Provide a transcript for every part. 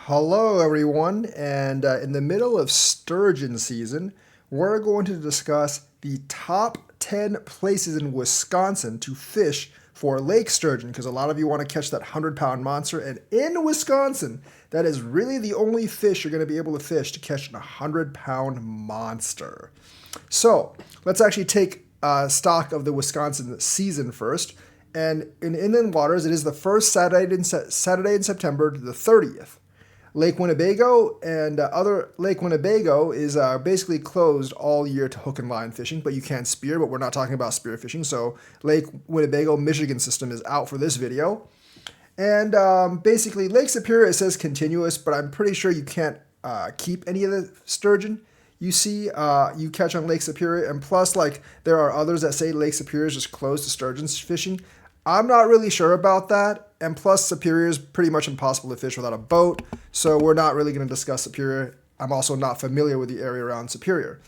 Hello, everyone, and in the middle of sturgeon season, we're going to discuss the top 10 places in Wisconsin to fish for lake sturgeon because a lot of you want to catch that 100-pound monster, and in Wisconsin, that is really the only fish you're going to be able to fish to catch a 100-pound monster. So, let's actually take stock of the Wisconsin season first. And in inland waters, it is the first Saturday in September to the 30th. Lake Winnebago and other Lake Winnebago is basically closed all year to hook and line fishing, but you can spear, but we're not talking about spear fishing. So Lake Winnebago, Michigan system is out for this video. And basically Lake Superior, it says continuous, but I'm pretty sure you can't keep any of the sturgeon you see you catch on Lake Superior. And plus, like, there are others that say Lake Superior is just closed to sturgeon fishing. I'm not really sure about that. And plus, Superior is pretty much impossible to fish without a boat. So we're not really going to discuss Superior. I'm also not familiar with the area around Superior.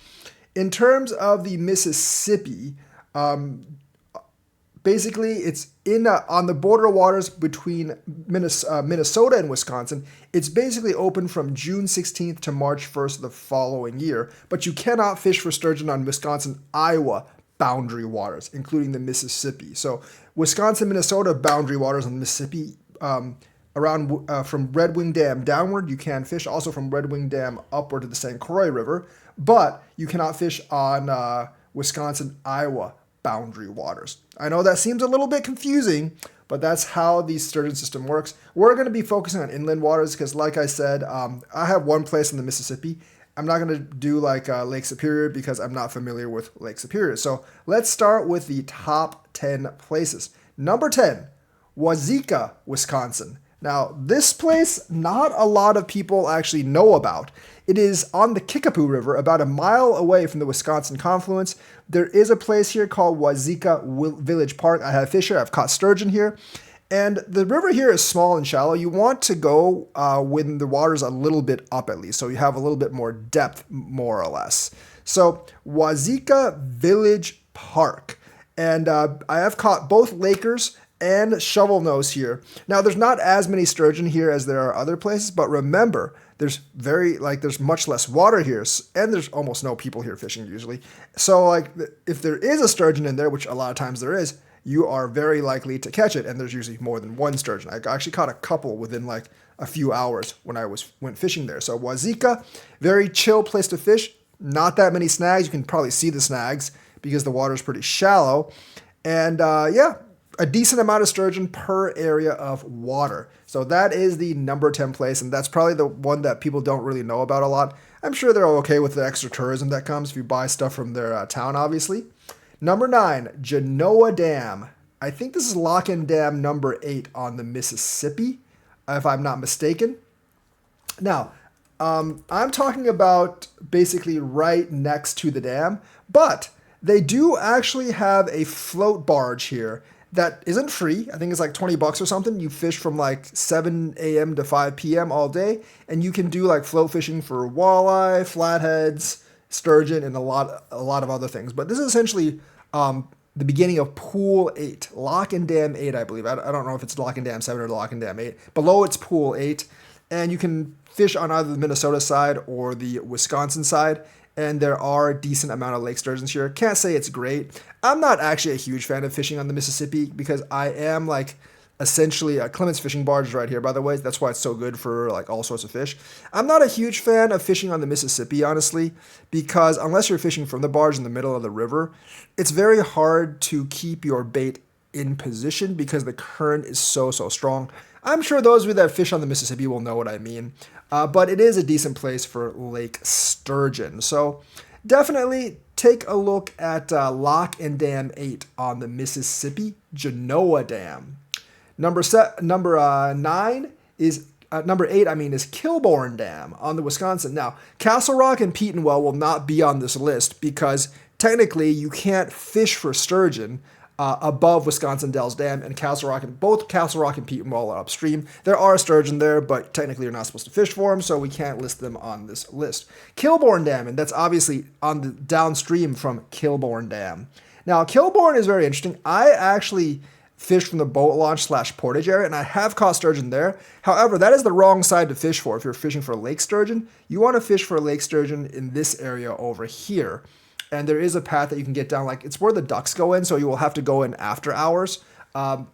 In terms of the Mississippi, basically it's in on the border waters between Minnesota and Wisconsin. It's basically open from June 16th to March 1st of the following year. But you cannot fish for sturgeon on Wisconsin-Iowa boundary waters, including the Mississippi. So Wisconsin, Minnesota boundary waters on the Mississippi, around from Red Wing Dam downward, you can fish. Also from Red Wing Dam upward to the St. Croix River, but you cannot fish on Wisconsin, Iowa boundary waters. I know that seems a little bit confusing, but that's how the sturgeon system works. We're going to be focusing on inland waters because, like I said, I have one place in the Mississippi. I'm not going to do like Lake Superior because I'm not familiar with Lake Superior. So let's start with the top 10 places. Number 10, Wazeeka, Wisconsin. Now, this place, not a lot of people actually know about. It is on the Kickapoo River, about a mile away from the Wisconsin confluence. There is a place here called Wazeeka Village Park. I have fish here. I've caught sturgeon here. And the river here is small and shallow. You want to go when the water's a little bit up at least, so you have a little bit more depth, more or less. So Wazeeka Village Park. And I have caught both Lakers and shovel nose here. Now, there's not as many sturgeon here as there are other places, but remember, there's much less water here, and there's almost no people here fishing usually. So, like, if there is a sturgeon in there, which a lot of times there is, you are very likely to catch it, and there's usually more than one sturgeon. I actually caught a couple within like a few hours when I went fishing there. So Wazeeka, very chill place to fish. Not that many snags. You can probably see the snags because the water is pretty shallow. And yeah, a decent amount of sturgeon per area of water. So that is the number 10 place, and that's probably the one that people don't really know about a lot. I'm sure they're okay with the extra tourism that comes if you buy stuff from their town, obviously. Number 9, Genoa Dam. I think this is Lock-in Dam number 8 on the Mississippi, if I'm not mistaken. Now, I'm talking about basically right next to the dam, but they do actually have a float barge here that isn't free. I think it's like $20 or something. You fish from like 7 a.m. to 5 p.m. all day, and you can do like float fishing for walleye, flatheads, sturgeon, and a lot of other things. But this is essentially the beginning of Pool 8, Lock-in Dam 8, I believe. I don't know if it's Lock-in Dam 7 or Lock-in Dam 8. Below it's Pool 8, and you can fish on either the Minnesota side or the Wisconsin side, and there are a decent amount of lake sturgeons here. Can't say it's great. I'm not actually a huge fan of fishing on the Mississippi because I am like essentially Clements Fishing Barge is right here, by the way. That's why it's so good for like all sorts of fish. I'm not a huge fan of fishing on the Mississippi, honestly, because unless you're fishing from the barge in the middle of the river, it's very hard to keep your bait in position because the current is so strong. I'm sure those of you that fish on the Mississippi will know what I mean, but it is a decent place for lake sturgeon. So definitely take a look at Lock-in Dam 8 on the Mississippi, Genoa Dam. Number 9 is number 8. Is Kilbourne Dam on the Wisconsin. Now, Castle Rock and Petenwell will not be on this list because technically you can't fish for sturgeon above Wisconsin Dells Dam, and both Castle Rock and Petenwell are upstream. There are sturgeon there, but technically you're not supposed to fish for them, so we can't list them on this list. Kilbourne Dam, and that's obviously on the downstream from Kilbourne Dam. Now, Kilbourne is very interesting. I actually fish from the boat launch / portage area, and I have caught sturgeon there. However, that is the wrong side to fish for. If you're fishing for lake sturgeon, you want to fish for lake sturgeon in this area over here. And there is a path that you can get down, like it's where the ducks go in, so you will have to go in after hours,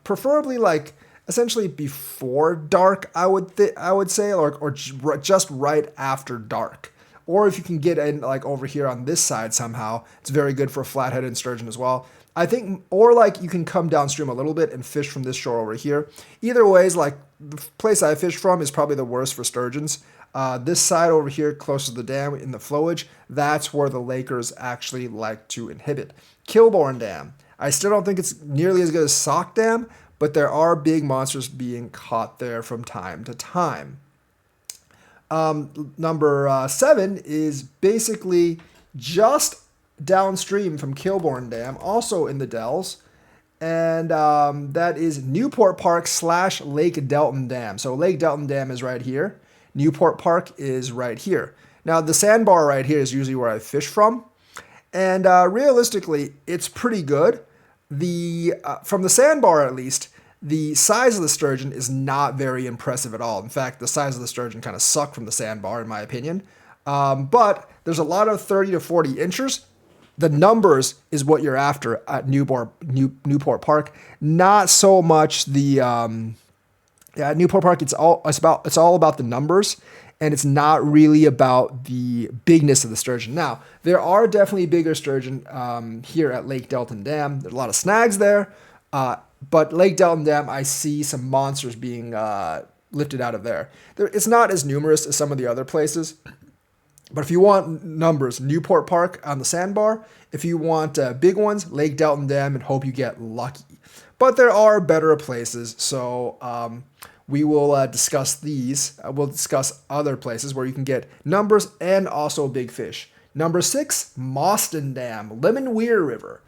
preferably like essentially before dark, I would say, or just right after dark. Or if you can get in like over here on this side somehow, it's very good for flathead sturgeon as well. I think, or like you can come downstream a little bit and fish from this shore over here. Either ways, like the place I fish from is probably the worst for sturgeons. This side over here, close to the dam in the flowage, that's where the Lakers actually like to inhibit. Kilbourne Dam. I still don't think it's nearly as good as Sock Dam, but there are big monsters being caught there from time to time. Number 7 is basically just downstream from Kilbourne Dam, also in the Dells, and that is Newport Park / Lake Delton Dam. So Lake Delton Dam is right here. Newport Park is right here. Now the sandbar right here is usually where I fish from, and realistically, it's pretty good. From the sandbar at least, the size of the sturgeon is not very impressive at all. In fact, the size of the sturgeon kind of suck from the sandbar, in my opinion. But there's a lot of 30 to 40 inchers. The numbers is what you're after at Newport Park. Not so much the at Newport Park. It's all about the numbers, and it's not really about the bigness of the sturgeon. Now, there are definitely bigger sturgeon here at Lake Delton Dam. There's a lot of snags there, but Lake Delton Dam, I see some monsters being lifted out of there. It's not as numerous as some of the other places, but if you want numbers, Newport Park on the sandbar. If you want big ones, Lake Delton Dam, and hope you get lucky. But there are better places, so we will discuss these. We'll discuss other places where you can get numbers and also big fish. Number 6, Mostyn Dam, Lemon Weir River.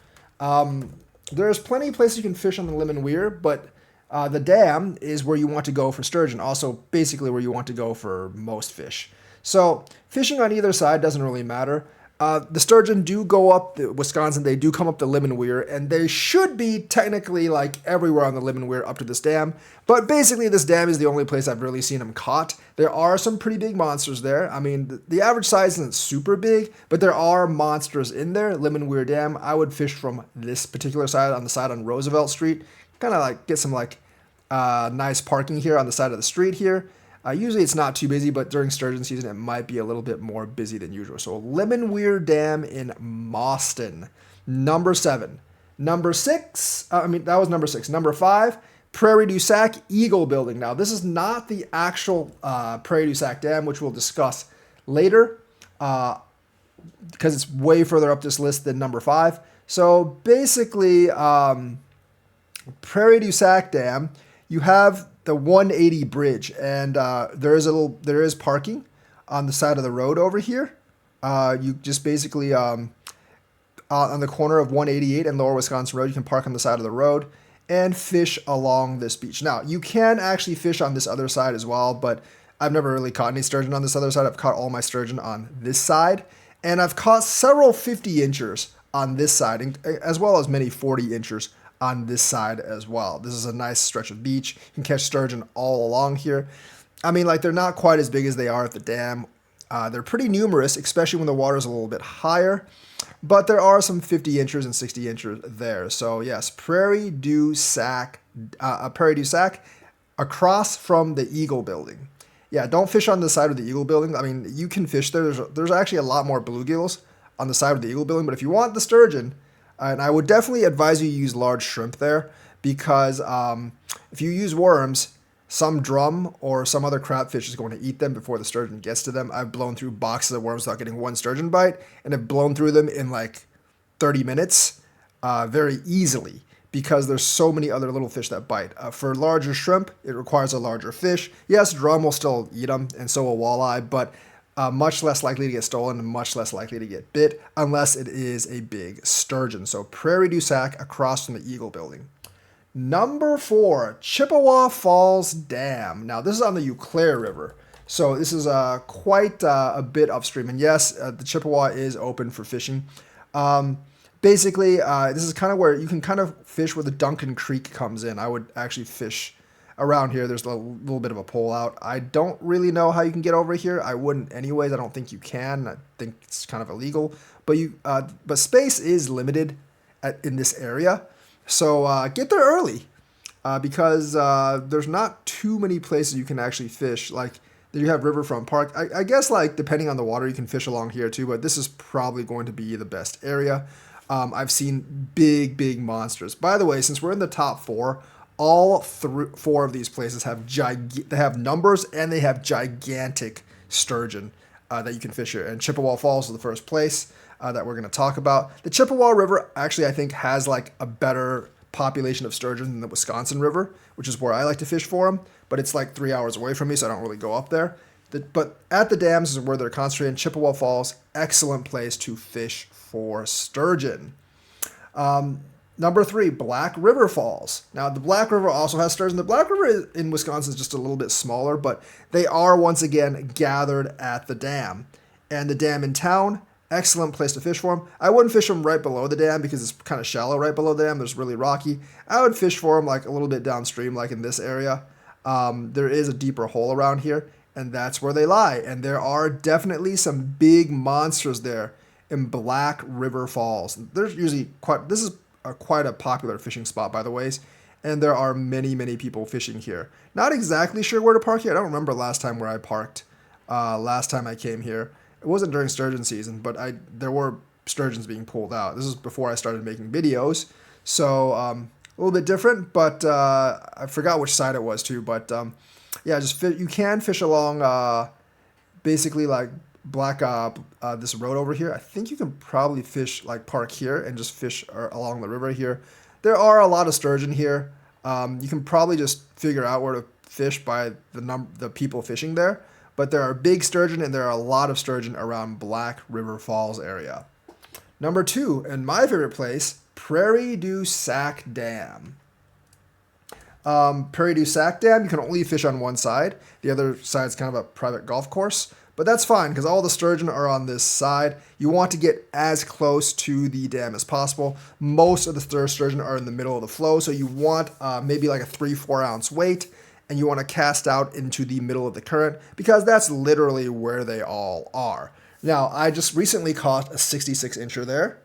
There's plenty of places you can fish on the Lemon Weir, but the dam is where you want to go for sturgeon, also basically where you want to go for most fish. So fishing on either side doesn't really matter. The sturgeon do go up Wisconsin. They do come up the Lemon Weir, and they should be technically like everywhere on the Lemon Weir up to this dam. But basically, this dam is the only place I've really seen them caught. There are some pretty big monsters there. I mean, the average size isn't super big, but there are monsters in there. Lemon Weir Dam. I would fish from this particular side, on the side on Roosevelt Street. Kind of like get some like nice parking here on the side of the street here. Usually it's not too busy, but during sturgeon season, it might be a little bit more busy than usual. So Lemon Weir Dam in Mostyn. Number 7. Number 6, that was number 6. Number 5, Prairie du Sac Eagle Building. Now, this is not the actual Prairie du Sac Dam, which we'll discuss later, because it's way further up this list than number 5. So basically, Prairie du Sac Dam, you have the 180 bridge, and there is parking on the side of the road over here. You just basically on the corner of 188 and Lower Wisconsin Road, you can park on the side of the road and fish along this beach. Now, you can actually fish on this other side as well, but I've never really caught any sturgeon on this other side. I've caught all my sturgeon on this side, and I've caught several 50 inchers on this side, as well as many 40 inchers on this side as well. This is a nice stretch of beach. You can catch sturgeon all along here. I mean, like, they're not quite as big as they are at the dam. They're pretty numerous, especially when the water's a little bit higher, but there are some 50 inchers and 60 inchers there. So yes, Prairie du Sac across from the Eagle Building. Yeah, don't fish on the side of the Eagle Building. I mean, you can fish there. There's actually a lot more bluegills on the side of the Eagle Building, but if you want the sturgeon, and I would definitely advise you use large shrimp there, because if you use worms, some drum or some other crabfish is going to eat them before the sturgeon gets to them. I've blown through boxes of worms without getting one sturgeon bite, and have blown through them in like 30 minutes very easily, because there's so many other little fish that bite. For larger shrimp, it requires a larger fish. Yes, drum will still eat them, and so will walleye, but much less likely to get stolen and much less likely to get bit unless it is a big sturgeon. So Prairie du Sac across from the Eagle Building. Number 4, Chippewa Falls Dam. Now, this is on the Eau Claire River. So this is quite a bit upstream. And yes, the Chippewa is open for fishing. Basically, this is kind of where you can kind of fish where the Duncan Creek comes in. I would actually fish around here. There's a little bit of a pole out. I don't really know how you can get over here. I wouldn't anyways. I don't think you can. I think it's kind of illegal. But space is limited in this area. So get there early because there's not too many places you can actually fish. Like you have Riverfront Park. I guess like depending on the water, you can fish along here too. But this is probably going to be the best area. I've seen big monsters. By the way, since we're in the top four, all four of these places have they have numbers and they have gigantic sturgeon that you can fish here. And Chippewa Falls is the first place that we're going to talk about. The Chippewa River actually, I think, has like a better population of sturgeon than the Wisconsin River, which is where I like to fish for them. But it's like 3 hours away from me, so I don't really go up there. But at the dams is where they're concentrated. Chippewa Falls, excellent place to fish for sturgeon. Number 3, Black River Falls. Now, the Black River also has sturgeon. The Black River in Wisconsin is just a little bit smaller, but they are once again gathered at the dam. And the dam in town, excellent place to fish for them. I wouldn't fish them right below the dam because it's kind of shallow right below the dam. There's really rocky. I would fish for them like a little bit downstream, like in this area. There is a deeper hole around here, and that's where they lie. And there are definitely some big monsters there in Black River Falls. There's usually this is quite a popular fishing spot, by the ways, and there are many people fishing here. Not exactly sure where to park here. I don't remember last time where I parked. Last time I came here, it wasn't during sturgeon season, but there were sturgeons being pulled out. This is before I started making videos, so a little bit different. But I forgot which side it was too. But yeah, you can fish along basically like this road over here. I think you can probably fish like park here and just fish along the river here. There are a lot of sturgeon here. You can probably just figure out where to fish by the people fishing there. But there are big sturgeon and there are a lot of sturgeon around Black River Falls area. Number 2, and my favorite place, Prairie du Sac Dam. Prairie du Sac Dam, you can only fish on one side. The other side is kind of a private golf course. But that's fine because all the sturgeon are on this side. You want to get as close to the dam as possible. Most of the sturgeon are in the middle of the flow, so you want maybe like a 3-4 ounce weight, and you want to cast out into the middle of the current because that's literally where they all are. Now, I just recently caught a 66-incher there,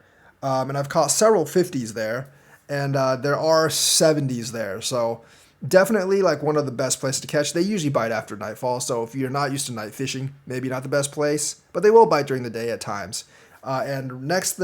and I've caught several 50s there, and there are 70s there. So definitely like one of the best places to catch. They usually bite after nightfall, so if you're not used to night fishing, maybe not the best place, but they will bite during the day at times. And next,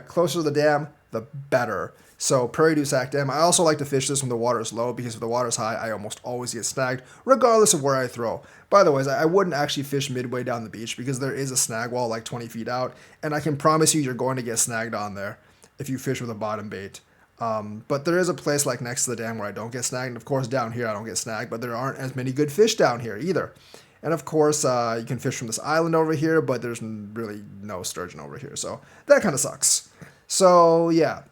closer to the dam, the better. So Prairie du Sac Dam. I also like to fish this when the water is low because if the water is high, I almost always get snagged, regardless of where I throw. By the way, I wouldn't actually fish midway down the beach because there is a snag wall like 20 feet out, and I can promise you you're going to get snagged on there if you fish with a bottom bait. But there is a place like next to the dam where I don't get snagged. And of course, down here I don't get snagged, but there aren't as many good fish down here either. And of course, you can fish from this island over here, but there's really no sturgeon over here. So that kind of sucks. So yeah,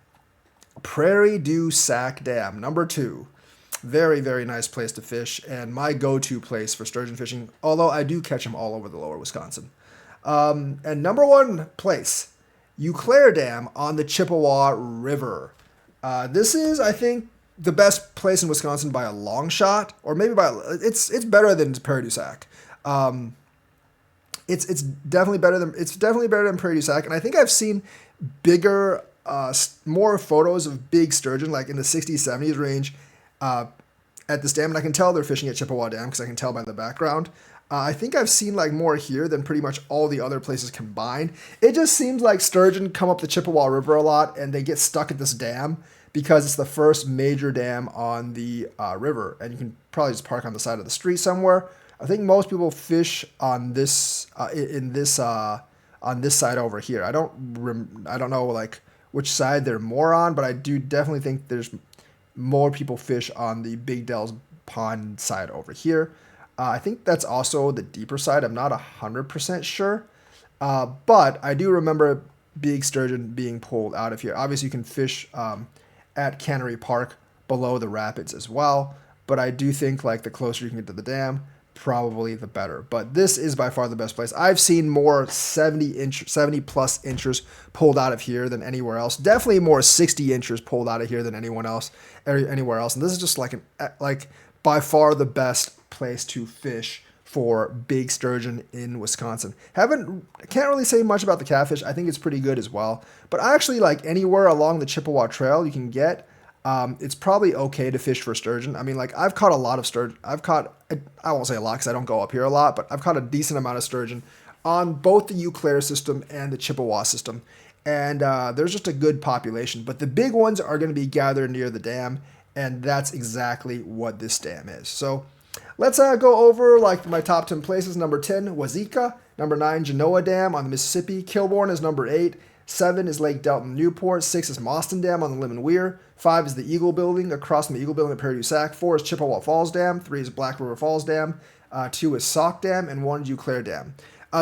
Prairie du Sac Dam, number 2. Very nice place to fish and my go-to place for sturgeon fishing, although I do catch them all over the lower Wisconsin. And number 1 place, Eau Claire Dam on the Chippewa River. This is, I think, the best place in Wisconsin by a long shot, or maybe it's better than Prairie du Sac. It's definitely better than Prairie du Sac, and I think I've seen bigger, more photos of big sturgeon, like in the 60s, 70s range, at this dam, and I can tell they're fishing at Chippewa Dam because I can tell by the background. I think I've seen like more here than pretty much all the other places combined. It just seems like sturgeon come up the Chippewa River a lot and they get stuck at this dam because it's the first major dam on the river, and you can probably just park on the side of the street somewhere. I think most people fish on this on this side over here. I don't know like which side they're more on, but I do definitely think there's more people fish on the Big Dells Pond side over here. I think that's also the deeper side. I'm not 100% sure. But I do remember big sturgeon being pulled out of here. Obviously, you can fish at Cannery Park below the rapids as well. But I do think like the closer you can get to the dam, probably the better. But this is by far the best place. I've seen more 70 plus inchers pulled out of here than anywhere else. Definitely more 60 inchers pulled out of here than anywhere else. And this is just like by far the best place to fish for big sturgeon in Wisconsin. Can't really say much about the catfish. I think it's pretty good as well. But actually, like anywhere along the Chippewa Trail you can get, it's probably okay to fish for sturgeon. I mean, like I've caught a lot of sturgeon. I won't say a lot because I don't go up here a lot, but I've caught a decent amount of sturgeon on both the Eau Claire system and the Chippewa system. And there's just a good population. But the big ones are going to be gathered near the dam, and that's exactly what this dam is. So let's go over like my top 10 places. Number 10, Wazeeka. Number 9, Genoa Dam on the Mississippi. Kilbourne is number 8. 7 is Lake Delton Newport. 6 is Moston Dam on the Lemon Weir. 5 is the Eagle Building across from the Eagle Building at Prairie du Sac. 4 is Chippewa Falls Dam. 3 is Black River Falls Dam. 2 is Sauk Dam. And 1 is Eau Claire Dam.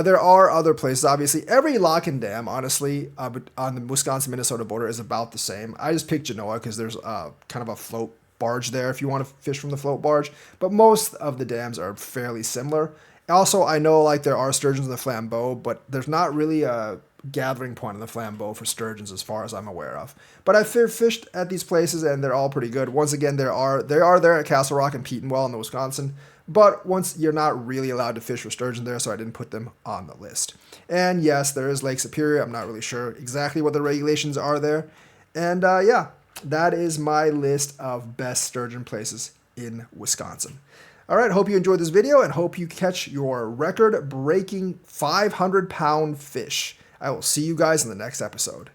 There are other places, obviously. Every lock and dam, honestly, on the Wisconsin-Minnesota border is about the same. I just picked Genoa because there's kind of a float barge there if you want to fish from the float barge. But most of the dams are fairly similar. Also, I know like there are sturgeons in the Flambeau, but there's not really a gathering point in the Flambeau for sturgeons as far as I'm aware of. But I've fished at these places and they're all pretty good. Once again, they are there at Castle Rock and Petenwell in the Wisconsin. But once you're not really allowed to fish for sturgeon there, so I didn't put them on the list. And yes, there is Lake Superior. I'm not really sure exactly what the regulations are there. And yeah, that is my list of best sturgeon places in Wisconsin. All right, hope you enjoyed this video and hope you catch your record-breaking 500-pound fish. I will see you guys in the next episode.